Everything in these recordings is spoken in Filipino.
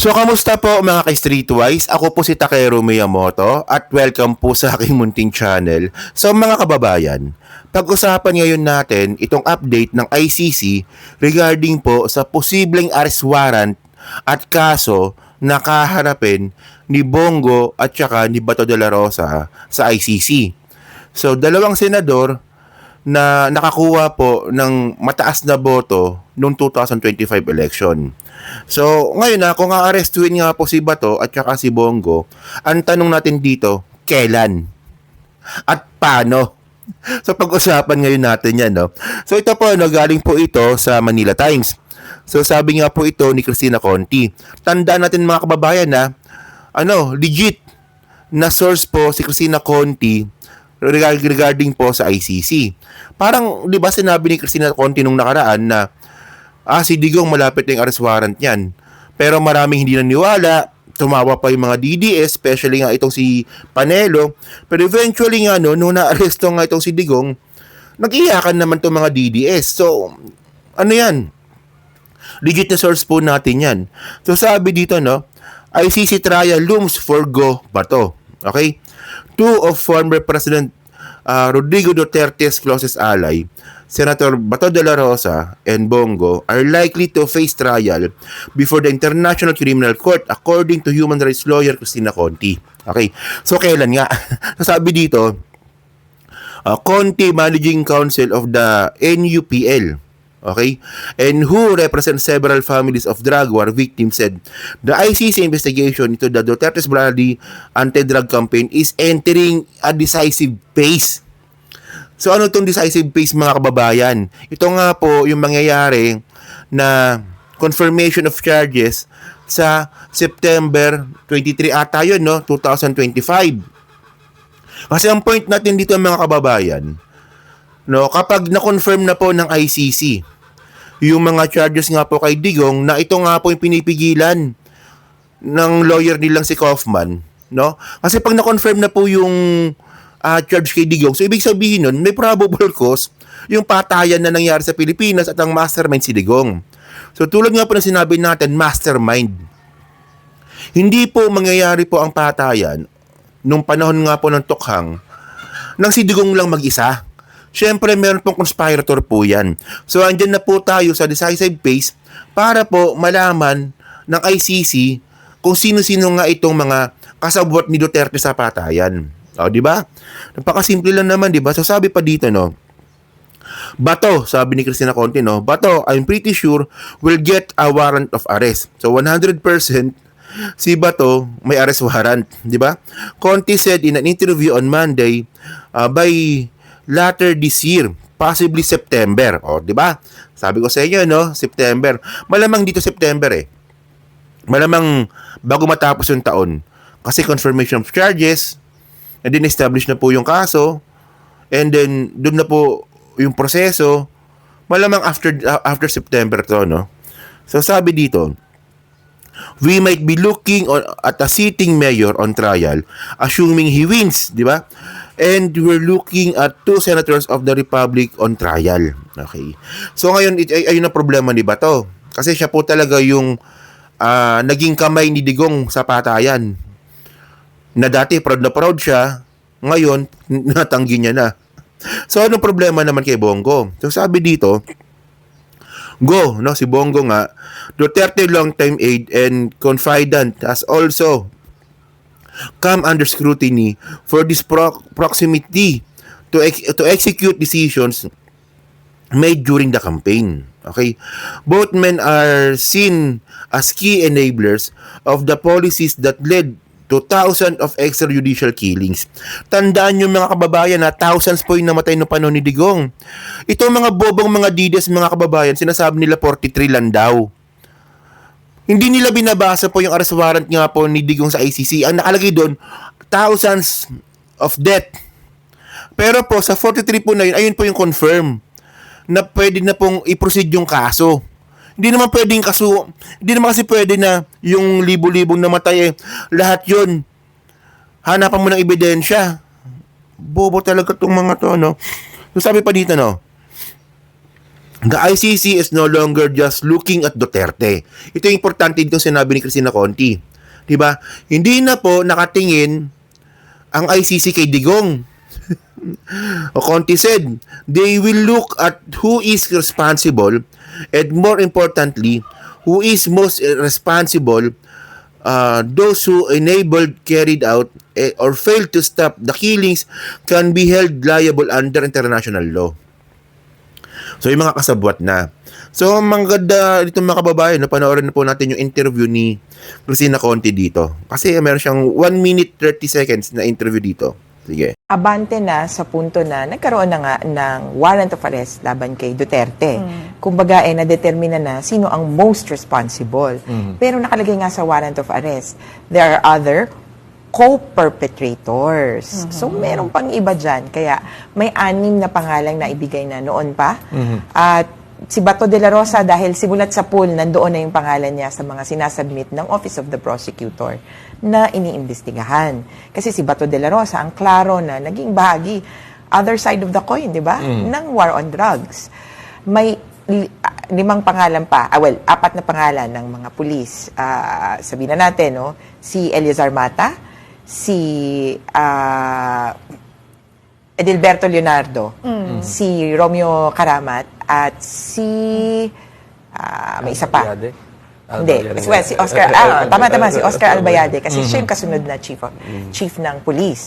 So, kamusta po mga ka-Streetwise? Ako po si Takeru Miyamoto at welcome po sa aking munting channel. So, mga kababayan, pag-usapan ngayon natin itong update ng ICC regarding po sa posibleng arrest warrant at kaso na kaharapin ni Bongo at saka ni Bato de la Rosa sa ICC. So, dalawang senador na nakakuha po ng mataas na boto noong 2025 election. So, ngayon na, kung aarestuin nga po si Bato at saka si Bongo, ang tanong natin dito, kailan? At paano? So, pag-usapan ngayon natin yan, no? So, ito po, galing po ito sa Manila Times. So, sabi nga po ito ni Cristina Conti. Tandaan natin mga kababayan na, legit na source po si Cristina Conti regarding po sa ICC. Parang, di ba sinabi ni Cristina Conti nung nakaraan na si Digong malapit na yung arrest warrant niyan. Pero maraming hindi naniwala, tumawa pa yung mga DDS, especially nga itong si Panelo. Pero eventually nga, nung na-arresto nga itong si Digong, nag-iyakan naman itong mga DDS. So, ano yan? Legit na source po natin yan. So, sabi dito, ICC trial looms for Go Bato. Okay? Two of former President Rodrigo Duterte's closest ally, Senator Bato de la Rosa and Bongo, are likely to face trial before the International Criminal Court according to human rights lawyer Cristina Conti. Okay, so kailan nga? Sabi dito, Conti, Managing Counsel of the NUPL, okay, and who represents several families of drug war victims, said the ICC investigation into the Duterte's bloody anti-drug campaign is entering a decisive phase. So ano itong decisive phase mga kababayan? Ito nga po yung mangyayari na confirmation of charges sa September 23 ata yun, 2025. Kasi ang point natin dito mga kababayan, kapag na-confirm na po ng ICC yung mga charges nga po kay Digong, na ito nga po yung pinipigilan ng lawyer nilang si Kaufman, Kasi pag na-confirm na po yung charge kay Digong, so ibig sabihin nun, may probable cause yung patayan na nangyari sa Pilipinas at ang mastermind si Digong. So tulad nga po na sinabi natin, mastermind. Hindi po mangyayari po ang patayan nung panahon nga po ng tukhang nang si Digong lang mag-isa. Siyempre, meron pong conspirator po yan. So, andyan na po tayo sa decisive phase para po malaman ng ICC kung sino-sino nga itong mga kasabwat ni Duterte sa patayan. O, di ba? Napakasimple lang naman, di ba? So, sabi pa dito, Bato, sabi ni Cristina Conti, Bato, I'm pretty sure will get a warrant of arrest. So, 100% si Bato may arrest warrant, di ba? Conti said in an interview on Monday, by later this year, possibly September. O, di ba? Sabi ko sa inyo, September. Malamang dito September eh. Malamang bago matapos yung taon. Kasi confirmation of charges, and then establish na po yung kaso, and then doon na po yung proseso. Malamang after September to, So sabi dito, we might be looking at a sitting mayor on trial, assuming he wins, di ba? And we're looking at two senators of the Republic on trial. Okay. So ngayon, ayun ang problema ni Bato. Kasi siya po talaga yung naging kamay ni Digong sa patayan. Na dati proud na proud siya, ngayon natanggi niya na. So anong problema naman kay Bongo? So sabi dito, si Bongo nga, Duterte long-time aide and confidant has also come under scrutiny for this proximity to execute decisions made during the campaign. Okay? Both men are seen as key enablers of the policies that led to thousands of extrajudicial killings. Tandaan nyo mga kababayan na thousands po yung namatay no panahon ni Digong. Ito mga bobong mga DDS mga kababayan, sinasabi nila 43 lang daw. Hindi nila binabasa po yung arrest warrant nga po ni Digong sa ICC. Ang nakalagay doon, thousands of death. Pero po sa 43 po na yun, ayun po yung confirm na pwede na pong i-proceed yung kaso. Hindi naman pwedeng hindi naman kasi pwede na yung libo-libong namatay lahat yun. Hanapan mo ng ebidensya. Bobo talaga tong mga to, So sabi pa dito, The ICC is no longer just looking at Duterte. Ito yung importante dito sinabi ni Cristina Conti. Diba? Hindi na po nakatingin ang ICC kay Digong. O Conti said, they will look at who is responsible and more importantly, who is most responsible, those who enabled, carried out, or failed to stop the killings can be held liable under international law. So, yung mga kasabwat na. So, maganda dito mga kababayan, panoorin na po natin yung interview ni Cristina Conti dito. Kasi meron siyang 1 minute 30 seconds na interview dito. Sige. Abante na sa punto na nagkaroon na nga ng warrant of arrest laban kay Duterte. Kumbaga, nadetermina na sino ang most responsible. Pero nakalagay nga sa warrant of arrest, there are other co-perpetrators. So, meron pang iba dyan. Kaya, may 6 na pangalang na ibigay na noon pa. At si Bato de la Rosa, dahil simulat sa pool, nandoon na yung pangalan niya sa mga sinasubmit ng Office of the Prosecutor na iniimbestigahan. Kasi si Bato de la Rosa, ang klaro na naging bahagi, other side of the coin, di ba? Ng war on drugs. May 5 pangalan pa, 4 na pangalan ng mga pulis. Sabihin na natin, no? Si Eliazar Mata, si Edilberto Leonardo, si Romeo Karamat, at si may isa pa. Hindi, well, si Oscar, tama, si Oscar Albayade, kasi siya yung kasunod na chief ng police.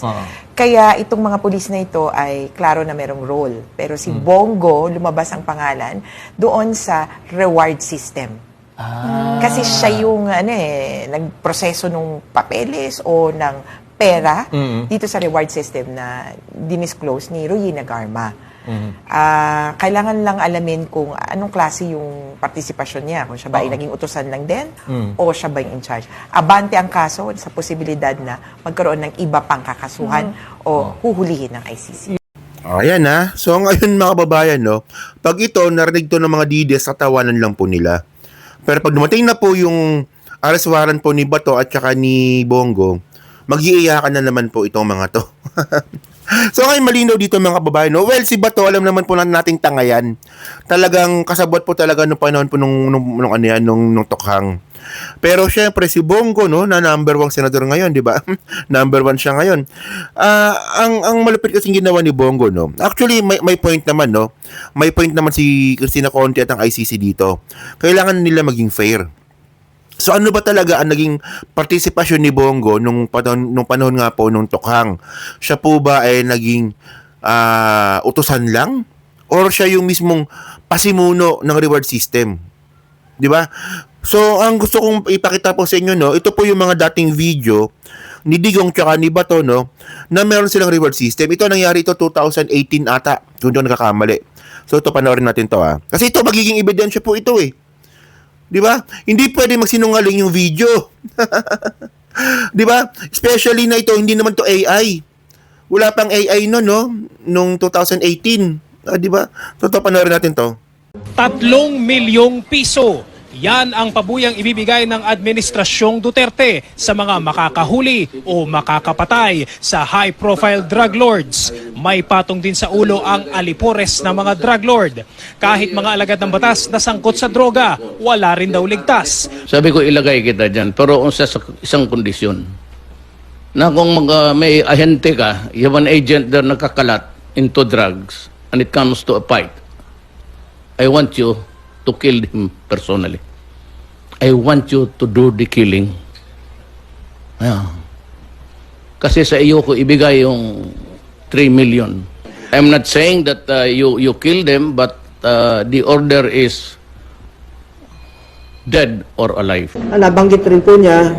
Kaya itong mga police na ito ay klaro na merong role. Pero si Bongo, lumabas ang pangalan doon sa reward system. Kasi siya yung nagproseso ng papeles o ng pera dito sa reward system na dinisclose ni Royina Garma. Kailangan lang alamin kung anong klase yung partisipasyon niya. Kung siya ba ay naging utusan lang din o siya ba yung in charge. Abante ang kaso sa posibilidad na magkaroon ng iba pang kakasuhan o huhulihin ng ICC. Ayan na. So ngayon mga kababayan, no, pag ito, narinig to ng mga DDS, katawanan lang po nila. Pero pag dumating na po yung arrest warrant po ni Bato at saka ni Bongo, mag-iiyakan na naman po itong mga to. So ngayon malinaw dito mga kababayan, no? Well, si Bato, alam naman po nating tangayan. Talagang kasabot po talaga nung panahon po nung Tokhang. Pero syempre si Bongo, no, na number 1 senador ngayon, di ba? Number 1 siya ngayon. Ang malupit kasi ginawa ni Bongo, no. Actually may point naman, no. May point naman si Cristina Conti at ang ICC dito. Kailangan nila maging fair. So ano ba talaga ang naging partisipasyon ni Bongo nung panahon nga po nung Tokhang? Siya po ba ay naging utusan lang? Or siya yung mismong pasimuno ng reward system? Di ba? So ang gusto kong ipakita po sa inyo, no, ito po yung mga dating video ni Digong tsaka ni Bato, no, na meron silang reward system. Ito nangyari ito 2018 ata, kung doon nakakamali. So ito panoorin natin to Kasi ito magiging ebidensya po ito Di ba? Hindi pwede magsinungaling yung video. Di ba? Especially na ito, hindi naman to AI. Wala pang AI no? Nung 2018. Di ba? So, panoorin natin to. 3 milyong piso. Yan ang pabuyang ibibigay ng Administrasyong Duterte sa mga makakahuli o makakapatay sa high-profile drug lords. May patong din sa ulo ang alipores ng mga drug lord. Kahit mga alagad ng batas na sangkot sa droga, wala rin daw ligtas. Sabi ko ilagay kita dyan, pero sa isang kondisyon. Na kung may ahente ka, you have an agent there nakakalat into drugs and it comes to a fight, I want you to kill him personally. I want you to do the killing. Kasi sa iyo ko ibigay yung 3 million. I'm not saying that you kill them, but the order is dead or alive. Nabanggit rin po niya,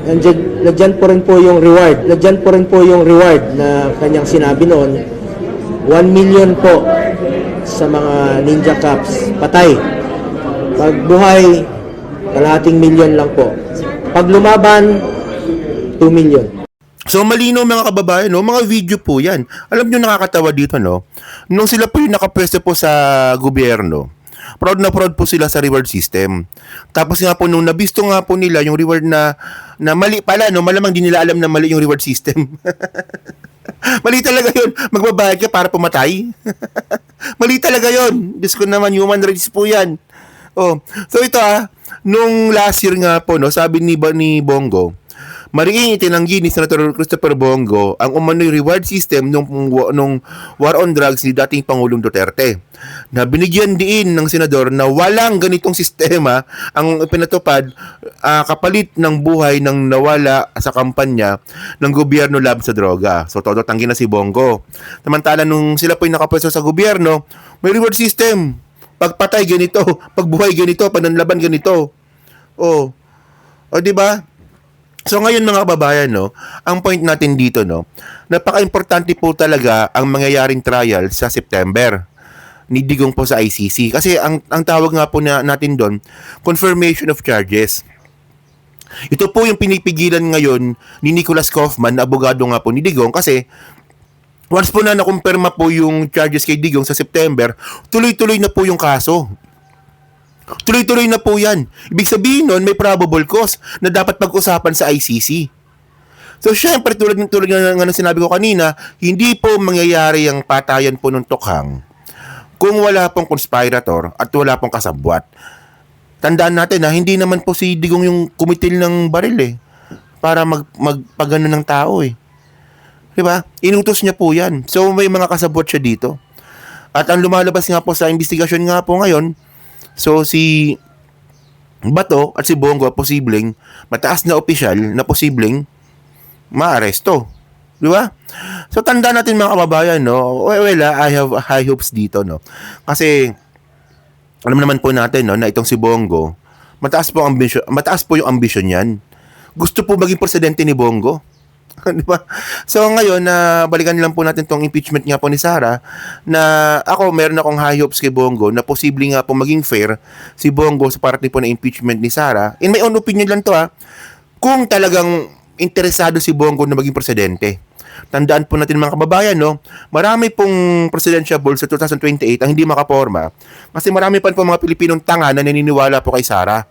nandiyan po rin po yung reward. Nandiyan po rin po yung reward na kanyang sinabi noon. 1 million po sa mga ninja cops. Patay. Pag buhay, kalahating milyon lang po. Pag lumaban, 2 million. So malino mga kababayan, no? Mga video po yan. Alam nyo nakakatawa dito, no? Nung sila po yung nakapwesto po sa gobyerno, proud na proud po sila sa reward system. Tapos nga po nung nabisto nga po nila yung reward na mali pala, no? Malamang di nila alam na mali yung reward system. Mali talaga yun. Magbabayad ka para pumatay. Mali talaga yon. Diyos ko naman, human rights po yan. Oh. So ito nung last year nga po, no, sabi ni Bongo, mariing itinanggi ni Senator Christopher Bongo ang umano'y reward system nung war on drugs ni dating Pangulong Duterte, na binigyan diin ng senador na walang ganitong sistema ang pinatupad kapalit ng buhay ng nawala sa kampanya ng gobyerno laban sa droga. So todo tanggi na si Bongo. Samantala nung sila po'y nakapwesto sa gobyerno, may reward system. Pagpatay ganito, pagbuhay ganito, pananlaban ganito. O di ba? So ngayon mga kababayan, no, ang point natin dito, no, napaka-importante po talaga ang mangyayaring trial sa September ni Digong po sa ICC. Kasi ang tawag nga po natin doon, confirmation of charges. Ito po yung pinipigilan ngayon ni Nicholas Kaufman, na abogado nga po ni Digong, kasi once po na nakumpirma po yung charges kay Digong sa September, tuloy-tuloy na po yung kaso. Tuloy-tuloy na po yan. Ibig sabihin nun, may probable cause na dapat pag-usapan sa ICC. So, syempre, tulad ng sinabi ko kanina, hindi po mangyayari ang patayan po ng tukhang kung wala pong conspirator at wala pong kasabwat. Tandaan natin hindi naman po si Digong yung kumitil ng baril para magpagano ng tao Diba? Inutos niya po yan. So, may mga kasabwat siya dito. At ang lumalabas nga po sa investigasyon nga po ngayon, so si Bato at si Bongo posibleng mataas na opisyal na posibleng maaresto. Di ba? So tandaan natin mga kababayan, no? Well, I have high hopes dito, no? Kasi alam naman po natin, no, na itong si Bongo, mataas po yung ambisyon niyan. Gusto po maging presidente ni Bongo. Di ba? So ngayon balikan lang po natin tong impeachment nga po ni Sara, na meron akong high hopes kay Bongo na posibleng nga po maging fair si Bongo sa parating po na impeachment ni Sara. In my own opinion lang to kung talagang interesado si Bongo na maging presidente. Tandaan po natin mga kababayan, no, marami pong presidential ball sa 2028 ang hindi makaporma kasi marami pa po mga Pilipinong tanga na naniniwala po kay Sara.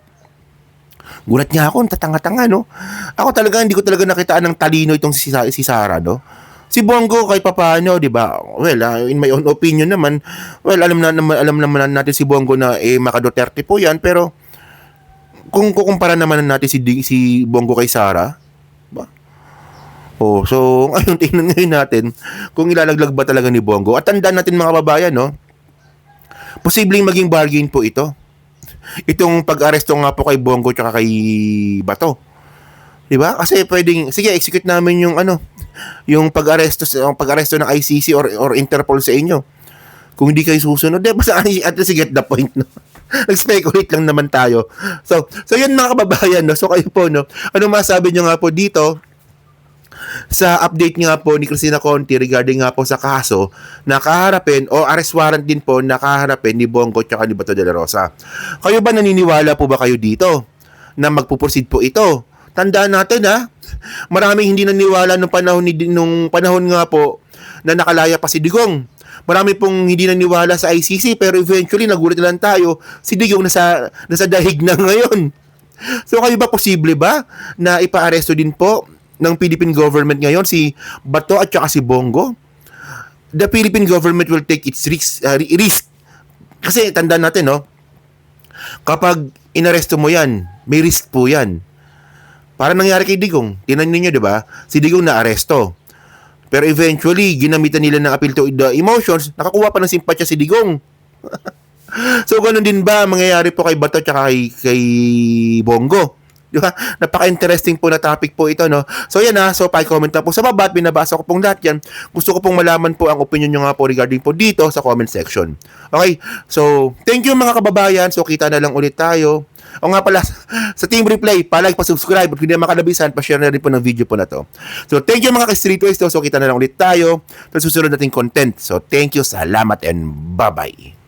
Gulat nga ako, tatanga-tanga, no? Ako talaga, hindi ko talaga nakitaan ng talino itong si Sara, no? Si Bongo, kahit papaano, di ba? Well, in my own opinion naman, well, alam naman natin si Bongo na maka Duterte po yan, pero kung kukumpara naman natin si Bongo kay Sara, ba? Oh, so, ngayon, tingnan ngayon natin kung ilalaglag ba talaga ni Bongo. At tandaan natin mga babayan, no? Posibleng maging bargain po ito. Itong pag-aresto nga po kay Bongo tsaka kay Bato. 'Di ba? Kasi pwedeng sige, execute namin yung pag-aresto ng ICC or Interpol sa inyo. Kung hindi kayo susunod, basta at least get the point, no? Nag-speculate lang naman tayo. So yun mga kababayan, no? So kayo po, no? Ano masabi niyo nga po dito sa update nga po ni Cristina Conti regarding nga po sa kaso na kaharapin o arrest warrant din po na kaharapin ni Bongo at ni Bato de la Rosa. Kayo ba naniniwala po ba kayo dito na magpuproceed po ito? Tandaan natin maraming hindi naniniwala nung panahon nga po na nakalaya pa si Digong. Marami pong hindi naniniwala sa ICC pero eventually nagulat na lang tayo, si Digong nasa dahig na ngayon. So kayo ba posible ba na ipa-aresto din po ng Philippine government ngayon si Bato at saka si Bongo? The Philippine government will take its risk. Kasi tandaan natin, no? Kapag inaresto mo yan, may risk po yan. Para nangyari kay Digong. Tinan niyo, di ba? Si Digong na-aresto. Pero eventually, ginamitan nila ng appeal to the emotions, nakakuha pa ng simpatya si Digong. So, ganun din ba mangyayari po kay Bato at kay Bongo? Diba? Napaka-interesting po na topic po ito, no? So yan so pa-comment na po sa baba at binabasa ko pong lahat yan. Gusto ko pong malaman po ang opinion nyo nga po regarding po dito sa comment section. Okay? So, thank you mga kababayan. So, kita na lang ulit tayo. O nga pala, sa Team Replay, pa-like, pa-subscribe at hindi makalabisan, pa-share na rin po ng video po na to. So, thank you mga ka-Streetways. So, kita na lang ulit tayo sa susunod nating content. So, thank you, salamat, and bye-bye.